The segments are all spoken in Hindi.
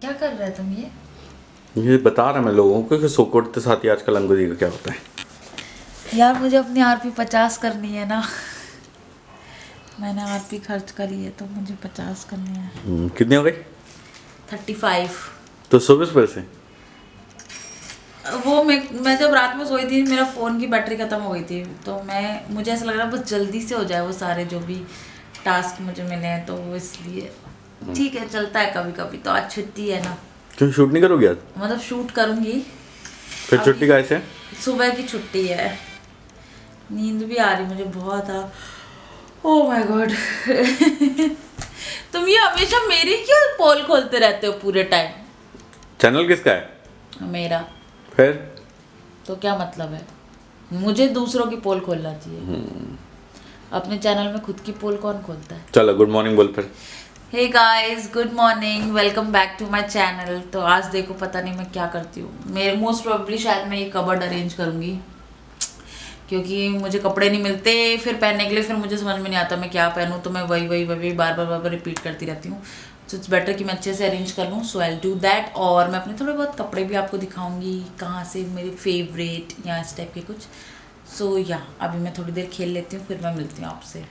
क्या कर रहे हो तुम ये बता रहा मैं लोगों को कि सोकोट के साथ ही आजकल अंगूरी का क्या होता है। यार मुझे अपनी आरपी 50 करनी है ना। मैंने आरपी खर्च करी है तो मुझे 50 करनी है। कितनी हो गई? 35। तो 24 पैसे। वो मैं जब रात में सोई थी मेरा फ़ोन की बैटरी ख़त्म हो गई थी, तो मुझे ऐसा लग रहा है बस जल्दी से हो जाए वो सारे जो भी टास्क मुझे मिले हैं, तो वो इसलिए ठीक है, चलता है कभी कभी। तो आज छुट्टी है ना, क्यों शूट नहीं करोगी आज? मतलब शूट करूँगी। फिर छुट्टी अभी कैसे? सुबह की छुट्टी है, नींद भी आ रही मुझे बहुत। Oh my God. तुम ये हमेशा मेरी क्यों पोल खोलते रहते हो पूरे टाइम? चैनल किसका है? मेरा। फिर तो क्या मतलब है? मुझे दूसरों की पोल खोलना चाहिए। अपने चैनल में खुद की पोल कौन खोलता है? चलो गुड मॉर्निंग बोल फिर। Hey guys, good morning, welcome back to my channel. तो आज देखो पता नहीं मैं क्या करती हूँ। मेरे मोस्ट प्रोबेबली शायद मैं ये कबर्ड अरेंज करूँगी, क्योंकि मुझे कपड़े नहीं मिलते फिर पहनने के लिए। फिर मुझे समझ में नहीं आता मैं क्या पहनूँ, तो मैं वही बार बार रिपीट करती रहती हूँ। सो इट्स बेटर कि मैं अच्छे से अरेंज कर लूँ। सो आई विल डू दैट। और मैं अपने थोड़े बहुत कपड़े भी आपको दिखाऊंगी, कहाँ से मेरे फेवरेट या इस टाइप के कुछ। सो या अभी मैं थोड़ी देर खेल लेती हूँ, फिर मैं मिलती हूँ आपसे।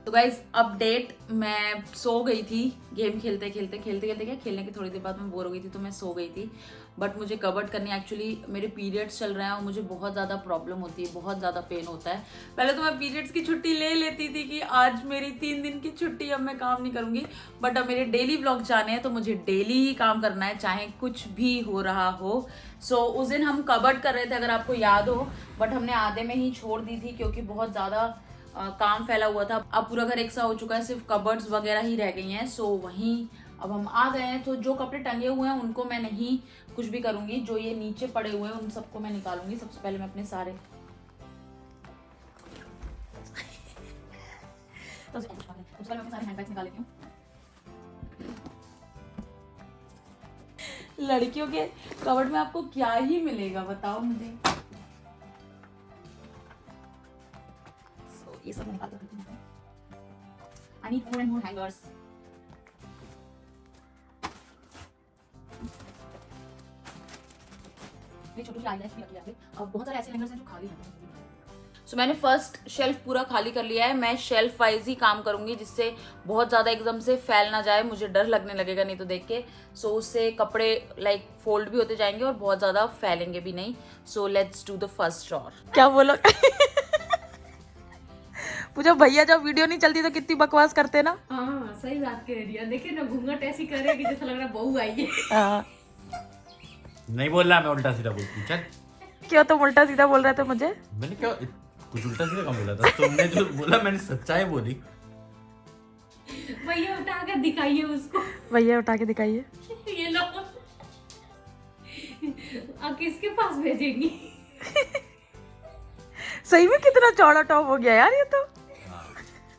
तो गाइज अपडेट, मैं सो गई थी गेम खेलते खेलते क्या खेलने की थोड़ी देर बाद मैं बोर हो गई थी, तो मैं सो गई थी। बट मुझे कवर्ड करनी, एक्चुअली मेरे पीरियड्स चल रहे हैं और मुझे बहुत ज़्यादा प्रॉब्लम होती है, बहुत ज़्यादा पेन होता है। पहले तो मैं पीरियड्स की छुट्टी ले लेती थी कि आज मेरी 3 दिन की छुट्टी, अब मैं काम नहीं करूँगी। बट अब मेरे डेली व्लॉग जाने हैं तो मुझे डेली ही काम करना है, चाहे कुछ भी हो रहा हो। सो उस दिन हम कवर्ड कर रहे थे, अगर आपको याद हो, बट हमने आधे में ही छोड़ दी थी क्योंकि बहुत ज़्यादा काम फैला हुआ था। अब पूरा घर एक सा हो चुका है, सिर्फ कबर्ड्स वगैरह ही रह गई हैं। सो वहीं अब हम आ गए हैं, तो जो कपड़े टंगे हुए हैं उनको मैं नहीं कुछ भी करूंगी, जो ये नीचे पड़े हुए हैं उन सबको मैं निकालूंगी। सबसे पहले मैं अपने सारे हैंडबैग्स निकाल लेती हूँ। लड़कियों के कबर्ड में आपको क्या ही मिलेगा बताओ मुझे। ये सब निकाल कर देती हूँ। I need more and more hangers. ये छोटी सी आईलैश भी रखी है। अब बहुत सारे ऐसे हैंगर्स हैं जो खाली हैं। सो मैंने फर्स्ट शेल्फ पूरा खाली कर लिया है। मैं शेल्फ वाइज ही काम करूंगी, जिससे बहुत ज़्यादा एकदम से फैल ना जाए, मुझे डर लगने लगेगा नहीं तो देख के। सो उससे कपड़े लाइक फोल्ड भी होते जाएंगे और बहुत ज़्यादा फैलेंगे भी नहीं। So let's do the first drawer. क्या बोलो? पूजा भैया जब वीडियो नहीं चलती तो कितनी बकवास करते ना। हाँ सही बात कह रही है। देखिए ना, घूंघट ऐसी करे कि जैसा लग रहा है बहू आई है। नहीं बोल रहा, मैं उल्टा सीधा बोलती हूँ। चल क्यों तुम उल्टा सीधा बोल रहे थे मुझे? मैंने क्या कुछ उल्टा सीधा कम बोला था? तुमने जो बोला मैंने सच्चाई बोली। भैया उठा कर दिखाइए उसको। भैया उठा के दिखाइए। ये लो। अब किसके पास भेजेंगी? सही में कितना चौड़ा टॉप हो गया यार ये तो।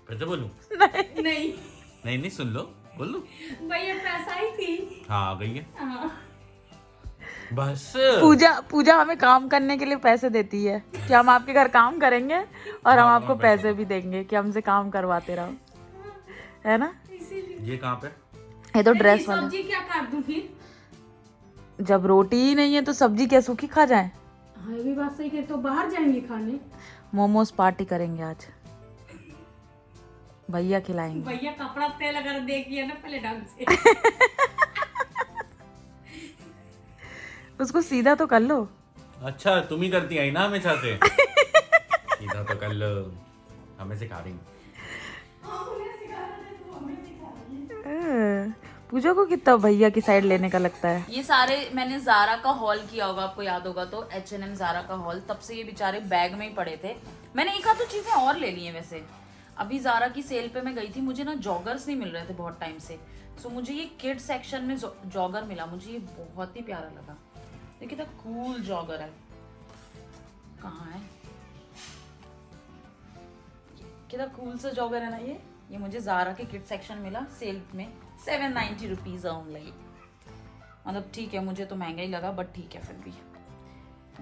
फिर से बोलूं? नहीं नहीं सुन लो, बोल लो। भैया पैसा ही थी। हाँ आ गई है। हाँ। बस पूजा हमें काम करने के लिए पैसे देती है कि हम आपके घर काम करेंगे और हम आपको पैसे भी देंगे कि हमसे काम करवाते रहो, है ना? ये कहाँ पे? ये तो ड्रेस वाला। सब्जी क्या काट दूं फिर? जब रोटी ही नहीं है तो सब्जी क्या सूखी खा जाए? हाँ ये भी बात सही कह। तो बाहर जाएंगे खाने? मोमोज पार्टी करेंगे आज, भैया खिलाएंगे। भैया कपड़ा तेल अगर देखिए ना पहले ढंग से। उसको सीधा तो कर लो। अच्छा तुम ही करती आई ना हमेशा से। सीधा तो कर लो, हमें सिखा रही। पूजा को कितना भैया की साइड लेने का लगता है। ये सारे मैंने ज़ारा का हॉल किया होगा, आपको याद होगा तो, H&M ज़ारा का हॉल। तब से ये बेचारे बैग में ही पड़े थे। मैंने एक आध तो चीज़ें और ले ली हैं वैसे। अभी ज़ारा की सेल पे मैं गई थी, मुझे ना जॉगर्स नहीं मिल रहे थे बहुत टाइम से। सो मुझे ये किड सेक्शन में जॉगर मिला, मुझे ये बहुत ही प्यारा लगा। देखिए कितना कूल जॉगर है। कहाँ है? कितना कूल सा जॉगर है ना ये मुझे ज़ारा के किड सेक्शन मिला सेल में, 790 रुपीज़ ओनली। मतलब ठीक है, मुझे तो महंगा ही लगा बट ठीक है। फिर भी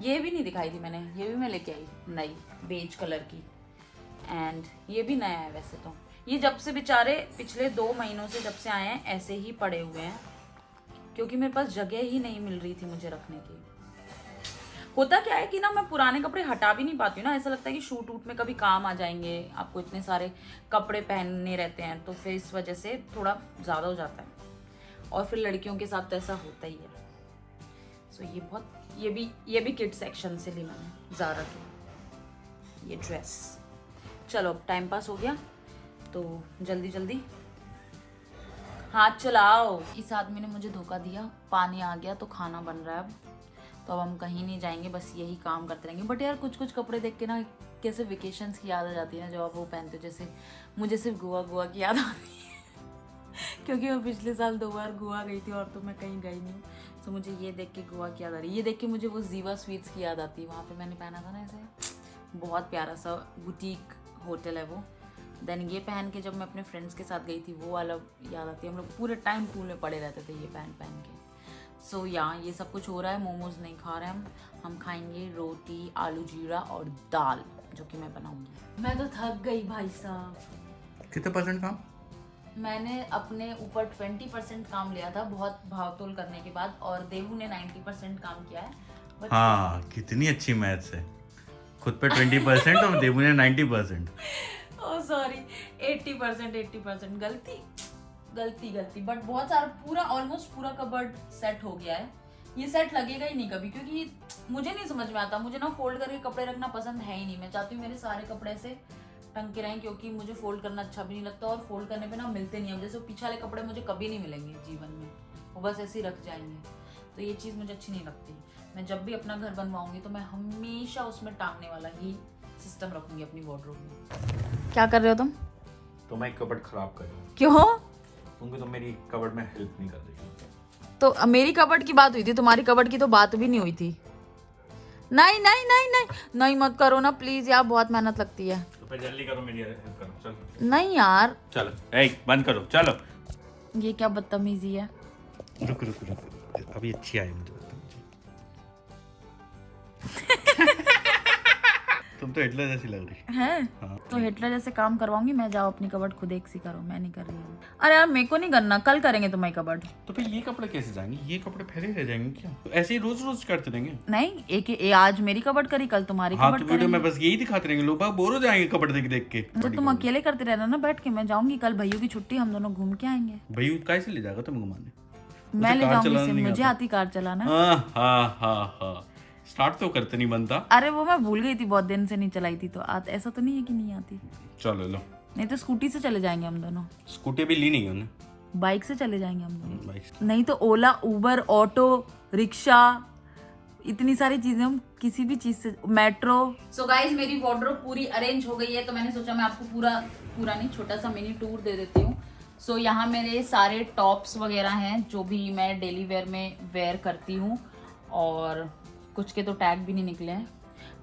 ये भी नहीं दिखाई थी मैंने, ये भी मैं लेके आई नई बेज कलर की। एंड ये भी नया है वैसे तो। ये जब से बेचारे पिछले 2 महीनों से जब से आए हैं ऐसे ही पड़े हुए हैं, क्योंकि मेरे पास जगह ही नहीं मिल रही थी मुझे रखने की। होता क्या है कि ना मैं पुराने कपड़े हटा भी नहीं पाती हूँ ना, ऐसा लगता है कि शूट वूट में कभी काम आ जाएंगे, आपको इतने सारे कपड़े पहनने रहते हैं, तो फिर इस वजह से थोड़ा ज़्यादा हो जाता है। और फिर लड़कियों के साथ तो ऐसा होता ही है। सो ये भी किड सेक्शन से ली मैंने ज़ारा की ये ड्रेस। चलो अब टाइम पास हो गया तो जल्दी जल्दी हाथ चलाओ। इस आदमी ने मुझे धोखा दिया, पानी आ गया तो खाना बन रहा है अब, तो अब हम कहीं नहीं जाएंगे, बस यही काम करते रहेंगे। बट यार कुछ कुछ कपड़े देख के ना कैसे वेकेशंस की याद आ जाती है ना, जब आप वो पहनते हो। जैसे मुझे सिर्फ गोवा की याद आती है क्योंकि मैं पिछले साल 2 बार गोवा गई थी और तो मैं कहीं गई नहीं हूँ। तो मुझे ये देख के गोवा की याद आ रही है। ये देख के मुझे वो जीवा स्वीट्स की याद आती है, वहाँ पे मैंने पहना था ना ऐसे, बहुत प्यारा सा बुटीक होटल है वो। देन ये पहन के जब मैं अपने फ्रेंड्स के साथ गई थी वो वाला याद आती है। हम लोग पूरे टाइम पूल में पड़े रहते थे ये पहन के। सो ये सब कुछ हो रहा है। मोमोज नहीं खा रहे हम खाएंगे रोटी, आलू जीरा और दाल, जो कि मैं बनाऊंगी। मैं तो थक गई भाई साहब। कितने % काम? मैंने अपने ऊपर 20% काम लिया था बहुत भावतोल करने के बाद, और देवू ने 90% काम किया है। हाँ, कितनी अच्छी मैथ्स है। खुद पे 20% और देवू ने 90%। ओह सॉरी, 80% गलती। बट बहुत सारा पूरा ऑलमोस्ट पूरा कबर्ड सेट हो गया है। ये सेट लगेगा ही नहीं कभी, क्योंकि मुझे नहीं समझ में आता। मुझे ना फोल्ड करके कपड़े रखना पसंद है ही नहीं। मैं चाहती हूँ मेरे सारे कपड़े ऐसे टंग के रहें, क्योंकि मुझे फोल्ड करना अच्छा भी नहीं लगता, और फोल्ड करने पे ना मिलते नहीं। अब जैसे पीछे वाले कपड़े मुझे कभी नहीं मिलेंगे जीवन में, वो बस ऐसे ही रख जाएंगे। तो ये चीज़ मुझे अच्छी नहीं लगती। मैं जब भी अपना घर बनवाऊंगी तो मैं हमेशा उसमें टांगने वाला ही सिस्टम रखूंगी अपनी वार्डरोब में। क्या कर रहे हो तुम? तो मैं कबर्ड खराब कर रहा हूँ। क्यों? क्योंकि तुम मेरी कबर्ड में हेल्प नहीं कर रही। तो मेरी कबर्ड की बात हुई थी, तुम्हारी कबर्ड की तो बात भी नहीं हुई थी। नहीं मत करो ना प्लीज यार, बहुत मेहनत लगती है। तो फिर जल्दी करो, मेरी हेल्प करो। चलो। नहीं यार चलो, बंद करो, चलो। ये क्या बदतमीजी है। रुक, अभी अच्छी आई मुझे। तुम तो हिटलर जैसी लग रही है। हाँ। तो हिटलर जैसे काम करवाऊंगी मैं। जाओ अपनी कबर्ड खुद एक सी करो, मैं नहीं कर रही हूँ। अरे यार मेरे को नहीं करना, कल करेंगे तुम्हारी कबर्ड। तो फिर ये कपड़े कैसे जाएंगे? ये कपड़े फैले रह जाएंगे क्या? तो ऐसे ही रोज करते रहेंगे? नहीं, आज मेरी कबर्ड करी, कल तुम्हारी हाँ, कबर्ड तो वीडियो करेंगे। में बस यही दिखाते रहेंगे, लोग बोर हो जाएंगे कपड़े देख के। तो तुम अकेले करते रहना ना बैठ के। मैं जाऊंगी कल, भैया की छुट्टी, हम दोनों घूम के आएंगे। भैया कैसे ले जाएगा तुम घुमाने? मैं ले जाऊंगी, मुझे आती कार चलाना। हाँ, स्टार्ट तो करते नहीं बनता। अरे वो मैं भूल गई थी, बहुत दिन से नहीं चलाई थी, तो ऐसा तो नहीं है कि नहीं आती। चलो लो। नहीं तो स्कूटी से चले जाएंगे हम दोनों। स्कूटी भी ली नहीं उन्हें, बाइक से चले जाएंगे हम दोनों। बाइक। नहीं तो ओला, उबर, ऑटो रिक्शा, इतनी सारी चीजें, हम किसी भी चीज से, मेट्रो। सो गाइस मेरी वार्डरोब पूरी अरेंज हो गई है, तो मैंने सोचा मैं आपको पूरा नहीं, छोटा सा मिनी टूर दे देती हूँ। सो यहाँ मेरे सारे टॉप्स वगैरह हैं जो भी मैं डेली वेयर में वेयर करती हूँ, और कुछ के तो टैग भी नहीं निकले हैं।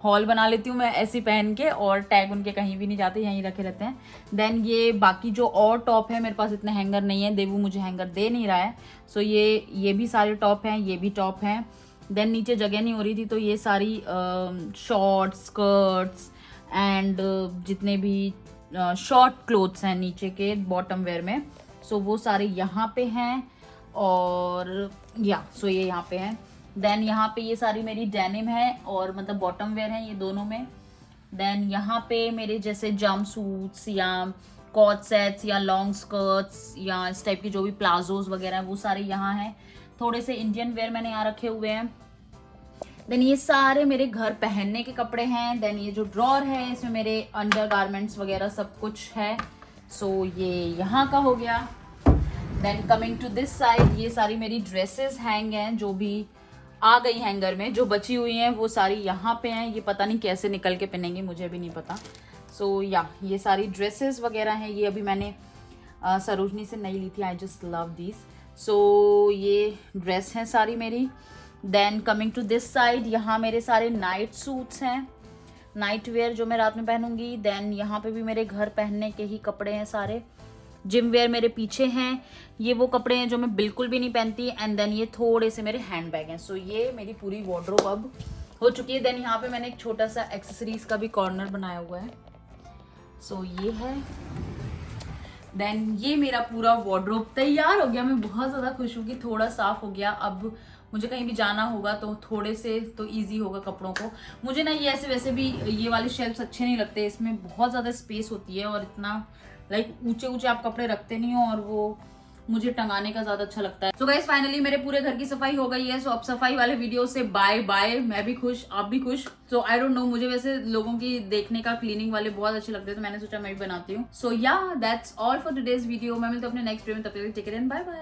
हॉल बना लेती हूँ मैं ऐसे पहन के, और टैग उनके कहीं भी नहीं जाते, यहीं रखे रहते हैं। देन ये बाकी जो और टॉप है, मेरे पास इतने हैंगर नहीं है, देवू मुझे हैंगर दे नहीं रहा है। सो ये भी सारे टॉप हैं, ये भी टॉप हैं। देन नीचे जगह नहीं हो रही थी, तो ये सारी शॉर्ट्स, स्कर्ट्स एंड जितने भी शॉर्ट क्लोथ्स हैं नीचे के बॉटम वेयर में, सो वो सारे यहाँ पे हैं। और सो ये यहाँ पे हैं। देन यहाँ पे ये सारी मेरी डेनिम है, और मतलब बॉटम वेयर है ये दोनों में। देन यहाँ पे मेरे जैसे जंप सूट्स या कॉट सेट्स या लॉन्ग स्कर्ट्स या इस टाइप की जो भी प्लाजोज वगैरह हैं वो सारे यहाँ हैं। थोड़े से इंडियन वेयर मैंने यहाँ रखे हुए हैं। देन ये सारे मेरे घर पहनने के कपड़े हैं। देन ये जो ड्रॉर है इसमें मेरे अंडर गारमेंट्स वगैरह सब कुछ है। सो ये यहाँ का हो गया। Then coming to this side, ये सारी मेरी ड्रेसेस हैंग हैं जो भी आ गई हैंगर में, जो बची हुई हैं वो सारी यहाँ पे हैं। ये पता नहीं कैसे निकल के पहनेंगे, मुझे भी नहीं पता। सो ये सारी ड्रेसेस वगैरह हैं। ये अभी मैंने सरोजनी से नई ली थी, I just love this. So ये ड्रेस हैं सारी मेरी। Then coming to this side, यहाँ मेरे सारे नाइट सूट्स हैं, नाइट वेयर जो मैं रात में पहनूंगी। देन यहाँ पे भी मेरे घर पहनने के ही कपड़े हैं सारे। जिम वेयर मेरे पीछे हैं, ये वो कपड़े हैं जो मैं बिल्कुल भी नहीं पहनती। एंड देन ये थोड़े से मेरे हैंड बैग हैं। सो ये मेरी पूरी वार्डरोब अब हो चुकी है। देन यहाँ पे मैंने एक छोटा सा एक्सेसरीज का भी कॉर्नर बनाया हुआ है। सो ये है। देन ये मेरा पूरा वार्डरोब तैयार हो गया। मैं बहुत ज़्यादा खुश हूँ कि थोड़ा साफ हो गया। अब मुझे कहीं भी जाना होगा तो थोड़े से तो इजी होगा कपड़ों को। मुझे ना ये ऐसे वैसे भी ये वाले शेल्फ्स अच्छे नहीं लगते, इसमें बहुत ज़्यादा स्पेस होती है और इतना लाइक ऊंचे ऊंचे आप कपड़े रखते नहीं हो और वो मुझे टंगाने का ज्यादा अच्छा लगता है। सो गाइस फाइनली मेरे पूरे घर की सफाई हो गई है। सो अब सफाई वाले वीडियो से बाय बाय। मैं भी खुश, आप भी खुश। सो आई डोंट नो, मुझे वैसे लोगों की देखने का क्लीनिंग वाले बहुत अच्छे लगते हैं तो मैंने सोचा मैं भी बनाती हूँ। So yeah that's all for today's video. मैं मिलती हूँ अपने नेक्स्ट वीडियो में, तब तक take care and bye bye.